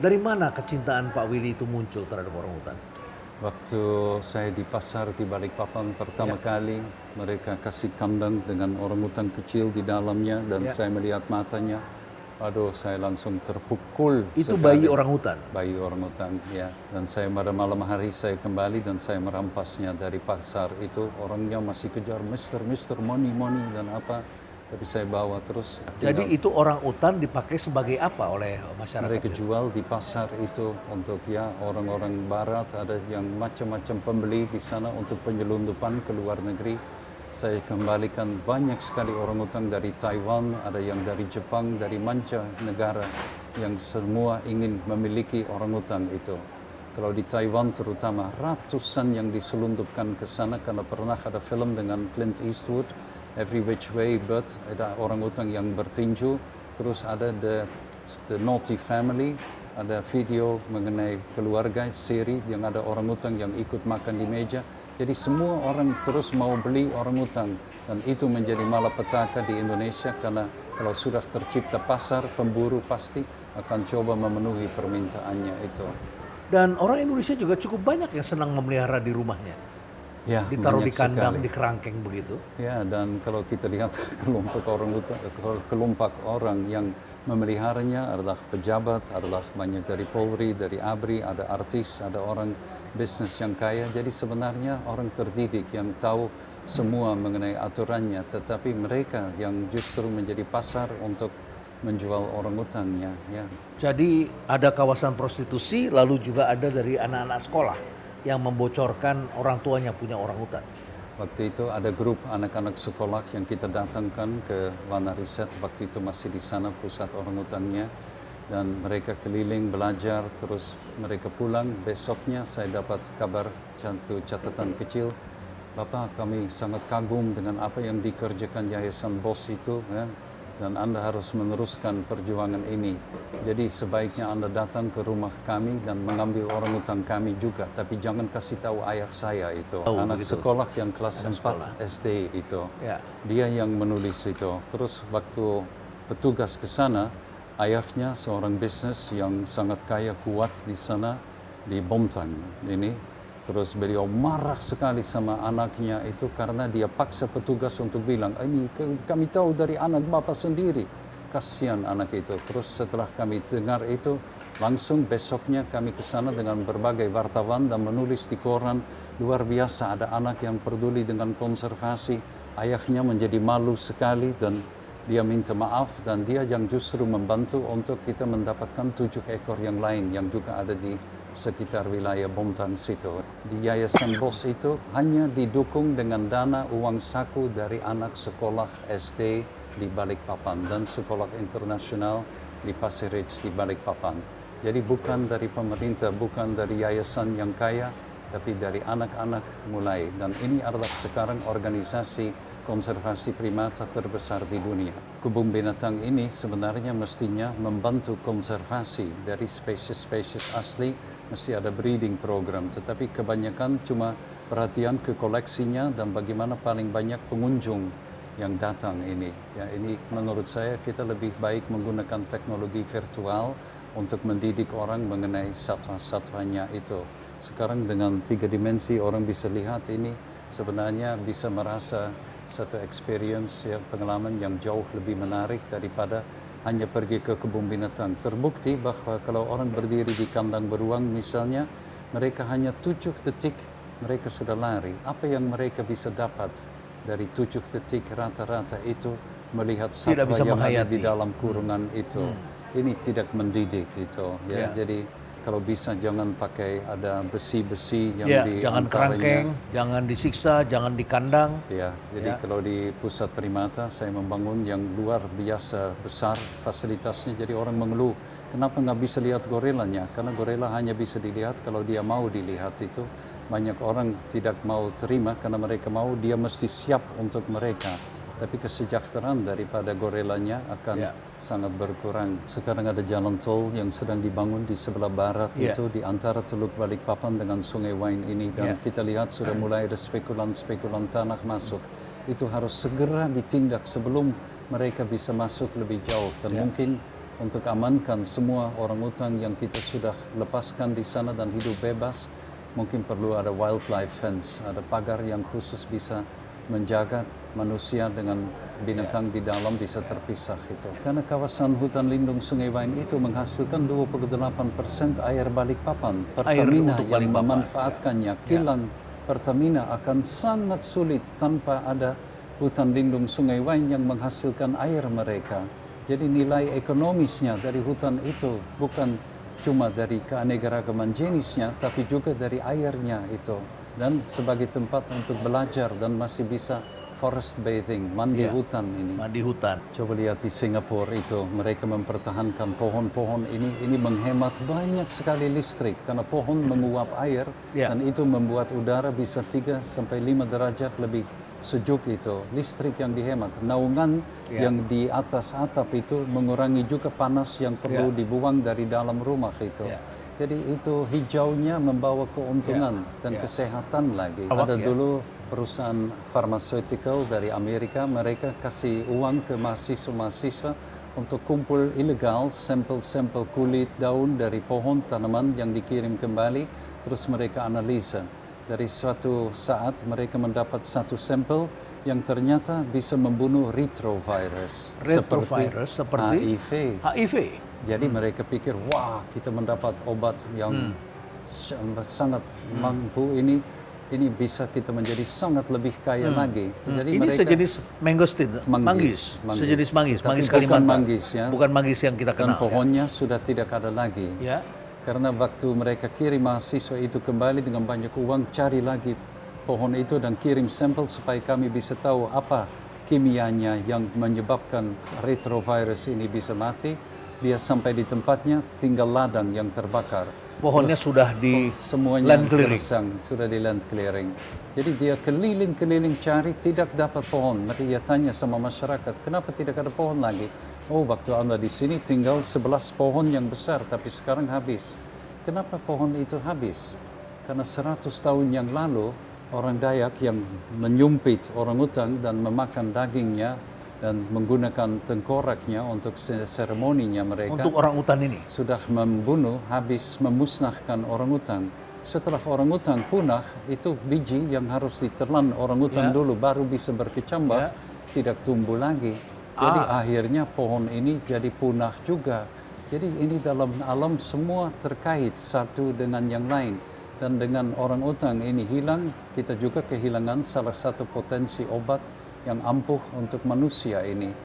Dari mana kecintaan Pak Willy itu muncul terhadap orangutan? Waktu saya di pasar di Balikpapan pertama kali, mereka kasih kandang dengan orangutan kecil di dalamnya dan saya melihat matanya. Aduh, saya langsung terpukul Itu sekali. bayi orangutan? Bayi orangutan, ya. Dan saya pada malam hari saya kembali dan saya merampasnya dari pasar itu. Orangnya masih kejar, Mister, money, dan apa. Tapi saya bawa terus. Jadi itu orangutan dipakai sebagai apa oleh masyarakat? Mereka jual di pasar itu untuk ya orang-orang barat, ada yang macam-macam pembeli di sana untuk penyelundupan ke luar negeri. Saya kembalikan banyak sekali orangutan dari Taiwan, ada yang dari Jepang, dari mancanegara yang semua ingin memiliki orangutan itu. Kalau di Taiwan terutama ratusan yang diselundupkan ke sana karena pernah ada film dengan Clint Eastwood, Every Which Way But, ada orangutan yang bertinju, terus ada The Naughty Family, ada video mengenai keluarga seri yang ada orangutan yang ikut makan di meja. Jadi semua orang terus mau beli orangutan dan itu menjadi malapetaka di Indonesia karena kalau sudah tercipta pasar, pemburu pasti akan coba memenuhi permintaannya itu. Dan orang Indonesia juga cukup banyak yang senang memelihara di rumahnya. Ya, ditaruh di kandang, sekali. di kerangkeng begitu. Ya, dan kalau kita lihat kelompok orang yang memeliharanya adalah pejabat, adalah banyak dari Polri, dari ABRI, ada artis, ada orang bisnis yang kaya. Jadi sebenarnya orang terdidik yang tahu semua mengenai aturannya, tetapi mereka yang justru menjadi pasar untuk menjual orangutannya. Ya. Jadi ada kawasan prostitusi, lalu juga ada dari anak-anak sekolah yang membocorkan orang tuanya punya orangutan. Waktu itu ada grup anak-anak sekolah yang kita datangkan ke Wana Riset, waktu itu masih di sana pusat orangutannya, dan mereka keliling belajar, terus mereka pulang. Besoknya saya dapat kabar, satu catatan kecil, Bapak kami sangat kagum dengan apa yang dikerjakan Yayasan BOS itu, ya, dan Anda harus meneruskan perjuangan ini. Jadi sebaiknya Anda datang ke rumah kami dan mengambil orangutan kami juga. Tapi jangan kasih tahu ayah saya itu. Anak begitu. Sekolah yang kelas 4 SD itu. Ya. Dia yang menulis itu. Terus waktu petugas ke sana, ayahnya seorang bisnis yang sangat kaya kuat di sana, di Bontang ini. Terus beliau marah sekali sama anaknya itu karena dia paksa petugas untuk bilang, ini kami tahu dari anak bapak sendiri. Kasihan anak itu. Terus setelah kami dengar itu, langsung besoknya kami ke sana dengan berbagai wartawan dan menulis di koran, luar biasa ada anak yang peduli dengan konservasi. Ayahnya menjadi malu sekali dan dia minta maaf dan dia yang justru membantu untuk kita mendapatkan 7 ekor yang lain yang juga ada di sekitar wilayah Bontang situ. Di Yayasan BOS itu hanya didukung dengan dana uang saku dari anak sekolah SD di Balikpapan dan sekolah internasional di Pasir Ris di Balikpapan. Jadi bukan dari pemerintah, bukan dari yayasan yang kaya, tapi dari anak-anak mulai. Dan ini adalah sekarang organisasi konservasi primata terbesar di dunia. Kebun binatang ini sebenarnya mestinya membantu konservasi dari spesies-spesies asli, mesti ada breeding program, tetapi kebanyakan cuma perhatian ke koleksinya dan bagaimana paling banyak pengunjung yang datang ini. Ya, ini menurut saya kita lebih baik menggunakan teknologi virtual untuk mendidik orang mengenai satwa-satwanya itu. Sekarang dengan 3 dimensi orang bisa lihat ini sebenarnya bisa merasa satu experience, ya, pengalaman yang jauh lebih menarik daripada hanya pergi ke kebun binatang. Terbukti bahwa kalau orang berdiri di kandang beruang misalnya, mereka hanya 7 detik mereka sudah lari. Apa yang mereka bisa dapat dari 7 detik rata-rata itu melihat satwa yang ada di dalam kurungan itu. Ini tidak mendidik itu. Ya. Jadi kalau bisa jangan pakai ada besi-besi yang di jangan kerangkeng, jangan disiksa, jangan dikandang. Ya, jadi kalau di pusat primata saya membangun yang luar biasa besar fasilitasnya. Jadi orang mengeluh, kenapa nggak bisa lihat gorilanya? Karena gorila hanya bisa dilihat kalau dia mau dilihat itu. Banyak orang tidak mau terima karena mereka mau dia mesti siap untuk mereka. Tapi kesejahteraan daripada gorilanya akan sangat berkurang. Sekarang ada jalan tol yang sedang dibangun di sebelah barat itu di antara Teluk Balikpapan dengan Sungai Wain ini. Dan kita lihat sudah mulai ada spekulan-spekulan tanah masuk. Itu harus segera ditindak sebelum mereka bisa masuk lebih jauh. Dan mungkin untuk amankan semua orangutan yang kita sudah lepaskan di sana dan hidup bebas, mungkin perlu ada wildlife fence, ada pagar yang khusus bisa menjaga manusia dengan binatang di dalam bisa terpisah itu. Karena kawasan hutan lindung Sungai Wain itu menghasilkan 28% air Balikpapan. Pertamina yang memanfaatkannya, kilang Pertamina akan sangat sulit tanpa ada hutan lindung Sungai Wain yang menghasilkan air mereka. Jadi nilai ekonomisnya dari hutan itu bukan cuma dari keanekaragaman jenisnya, tapi juga dari airnya itu. Dan sebagai tempat untuk belajar dan masih bisa forest bathing, mandi hutan ini. Mandi hutan. Coba lihat di Singapura itu, mereka mempertahankan pohon-pohon ini menghemat banyak sekali listrik karena pohon menguap air dan itu membuat udara bisa 3 sampai 5 derajat lebih sejuk itu. Listrik yang dihemat, naungan yang di atas atap itu mengurangi juga panas yang perlu dibuang dari dalam rumah itu. Jadi itu hijaunya membawa keuntungan dan kesehatan lagi. Ada dulu perusahaan pharmaceutical dari Amerika, mereka kasih uang ke mahasiswa-mahasiswa untuk kumpul ilegal sampel-sampel kulit daun dari pohon tanaman yang dikirim kembali, terus mereka analisa. Dari suatu saat mereka mendapat satu sampel yang ternyata bisa membunuh retrovirus. Seperti HIV. Jadi mereka pikir, wah kita mendapat obat yang sangat mampu ini bisa kita menjadi sangat lebih kaya lagi. Jadi ini mereka, sejenis mangosteen, manggis. Sejenis manggis, manggis Kalimantan. Bukan manggis yang kita kenal. Dan pohonnya sudah tidak ada lagi. Karena waktu mereka kirim mahasiswa itu kembali dengan banyak uang, cari lagi pohon itu dan kirim sampel supaya kami bisa tahu apa kimianya yang menyebabkan retrovirus ini bisa mati. Dia sampai di tempatnya, tinggal ladang yang terbakar. Pohonnya sudah di land clearing. Sudah di land clearing. Jadi dia keliling-keliling cari, tidak dapat pohon. Dia tanya sama masyarakat, kenapa tidak ada pohon lagi? Oh, waktu Anda di sini tinggal 11 pohon yang besar, tapi sekarang habis. Kenapa pohon itu habis? Karena 100 tahun yang lalu, orang Dayak yang menyumpit orangutan dan memakan dagingnya, dan menggunakan tengkoraknya untuk seremoninya mereka. Untuk orangutan ini? Sudah membunuh, habis memusnahkan orangutan. Setelah orangutan punah, itu biji yang harus ditelan orangutan dulu, baru bisa berkecambah, tidak tumbuh lagi. Jadi akhirnya pohon ini jadi punah juga. Jadi ini dalam alam semua terkait satu dengan yang lain. Dan dengan orangutan ini hilang, kita juga kehilangan salah satu potensi obat yang ampuh untuk manusia ini.